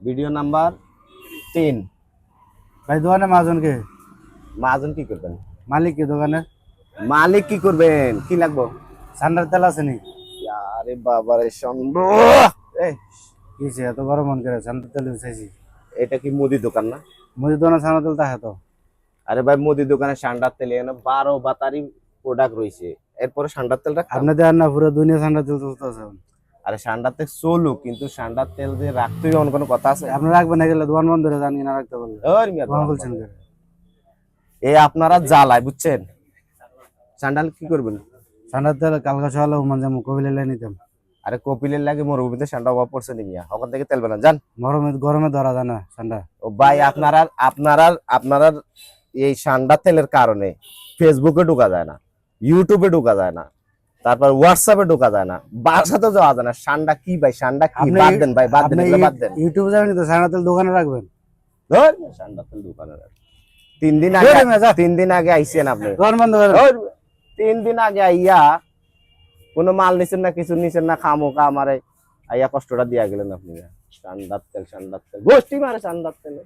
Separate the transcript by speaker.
Speaker 1: Video number 3।
Speaker 2: ভাই দোকানে মাজন কে?
Speaker 1: মাজন কি করবেন?
Speaker 2: মালিক কে দোকানে?
Speaker 1: মালিক কি করবেন? কি লাগবো?
Speaker 2: সান্ডার তেল আছে নি?
Speaker 1: আরে বাবারে সন্দেহ। এই
Speaker 2: কিছে এত বড় মন করে সান্ডার তেল চাইছি?
Speaker 1: এটা কি মুদি দোকান না?
Speaker 2: মুদি দোকানে সান্ডার তেল থাকে তো।
Speaker 1: আরে ভাই মুদি দোকানে সান্ডার তেল এখানে 12 বাতারি প্রোডাক্ট রয়েছে, এরপরে সান্ডার তেল রাখতাম?
Speaker 2: আপনি দেখেন না পুরো দুনিয়া সান্ডার তেল চলতেছে।
Speaker 1: আরে সান্ডার তেল চলুক, কিন্তু সান্ডার তেল যে রাখতেই এমন কোনো কথা আছে?
Speaker 2: আপনি রাখবেন না গেলে দোকান বন্ধ করে যান কিনা রাখতে বললে।
Speaker 1: ওর মিয়া
Speaker 2: দোকান খুলছেন করে।
Speaker 1: এই আপনারা জ্বালায় বুঝছেন। সান্ডাল কি করবেন?
Speaker 2: সান্ডার তেল কালকে সকালে ওমান যাবো কবিলে লাই নিতাম।
Speaker 1: আরে কপিলের লাগে মরুভূমিতে সান্ডা অভাব পড়ছে নি মিয়া, ওখান থেকে তেল বানান যান।
Speaker 2: গরমে গরমে ধরা যায় না ঠান্ডা।
Speaker 1: ও ভাই আপনারা এই সান্ডা তেলের কারণে ফেসবুকে ঢোকা যায় না, ইউটিউবে ঢোকা যায় না, তারপর হোয়াটসঅ্যাপে ঢোকা যায় না, বাসাতে যাওয়া যায় না। সান্ডা কি ভাই? সান্ডা কি?
Speaker 2: আপনি
Speaker 1: বাদ দেন ভাই, বাদ দেন, এগুলো বাদ দেন।
Speaker 2: ইউটিউবে যাবেন তো সান্ডার তেল দোকানে রাখবেন।
Speaker 1: ধর সান্ডা তেল দোকানে রাখ। 3 দিন আগে আইছেন আপনি।
Speaker 2: দোকান বন্ধ করেন।
Speaker 1: ধর, 3 দিন আগে আইয়া কোনো মাল নিছেন না, কিছু নিছেন না, খামোকা আমারে আইয়া কষ্টটা দিয়া গেলেন আপনি। সান্ডার তেল গোষ্ঠী মারে সান্ডার তেল।